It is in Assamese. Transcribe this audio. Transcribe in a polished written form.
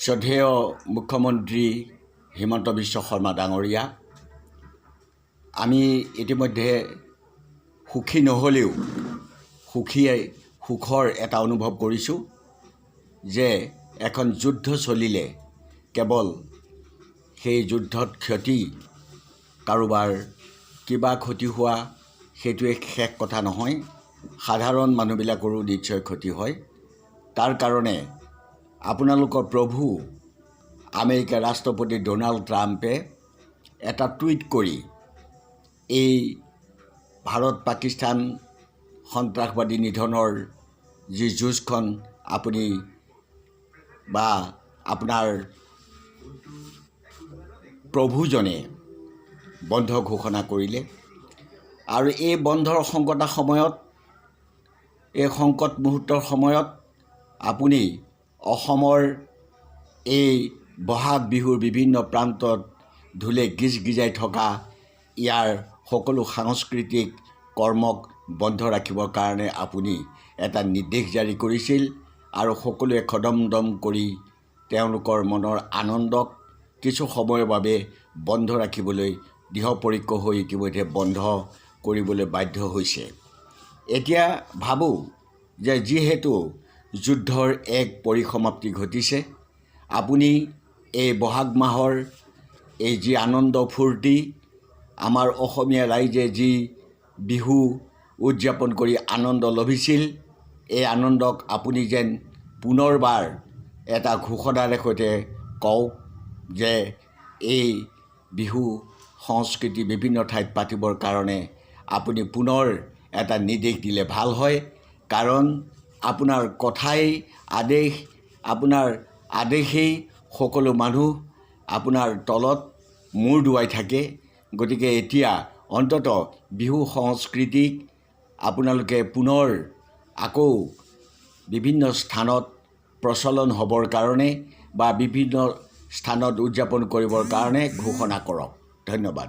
শ্ৰদ্ধেয় মুখ্যমন্ত্ৰী হিমন্ত বিশ্ব শৰ্মা ডাঙৰীয়া, আমি ইতিমধ্যে সুখী নহ'লেও সুখৰ এটা অনুভৱ কৰিছোঁ যে এখন যুদ্ধ চলিলে কেৱল সেই যুদ্ধত কাৰোবাৰ কিবা ক্ষতি হোৱা সেইটোৱে শেষ কথা নহয়, সাধাৰণ মানুহবিলাকৰো নিশ্চয় ক্ষতি হয়। তাৰ কাৰণে আপোনালোকৰ প্ৰভু আমেৰিকাৰ ৰাষ্ট্ৰপতি ডোনাল্ড ট্ৰাম্পে এটা টুইট কৰি এই ভাৰত পাকিস্তান সন্ত্ৰাসবাদী নিধনৰ যি যুঁজখন আপুনি বা আপোনাৰ প্ৰভুজনে বন্ধ ঘোষণা কৰিলে আৰু এই বন্ধৰ সংকট মুহূৰ্তৰ সময়ত আপুনি অসমৰ এই বহাগ বিহুৰ বিভিন্ন প্ৰান্তত ঢোলে গিজগিজাই থকা ইয়াৰ সকলো সাংস্কৃতিক কৰ্মক বন্ধ ৰাখিবৰ কাৰণে আপুনি এটা নিৰ্দেশ জাৰি কৰিছিল আৰু সকলোৱে খদমদম কৰি তেওঁলোকৰ মনৰ আনন্দক কিছু সময়ৰ বাবে বন্ধ ৰাখিবলৈ দৃঢ়পৰিকৰ হৈ ইতিমধ্যে বন্ধ কৰিবলৈ বাধ্য হৈছে। এতিয়া ভাবোঁ যে যিহেতু যুদ্ধৰ এক পৰিসমাপ্তি ঘটিছে, আপুনি এই বহাগ মাহৰ এই যি আনন্দ ফূৰ্তি আমাৰ অসমীয়া ৰাইজে যি বিহু উদযাপন কৰি আনন্দ লভিছিল, এই আনন্দক আপুনি যেন পুনৰবাৰ এটা ঘোষণাৰ সৈতে কওক যে এই বিহু সংস্কৃতি বিভিন্ন ঠাইত পাতিবৰ কাৰণে আপুনি পুনৰ এটা নিৰ্দেশ দিলে ভাল হয়। কাৰণ আপোনাৰ কথাই আদেশ, আপোনাৰ আদেশেই সকলো মানুহ আপোনাৰ তলত মূৰ দোৱাই থাকে। গতিকে এতিয়া অন্ততঃ বিহু সংস্কৃতিক আপোনালোকে পুনৰ আকৌ বিভিন্ন স্থানত প্ৰচলন হ'বৰ কাৰণে বা বিভিন্ন স্থানত উদযাপন কৰিবৰ কাৰণে ঘোষণা কৰক। ধন্যবাদ।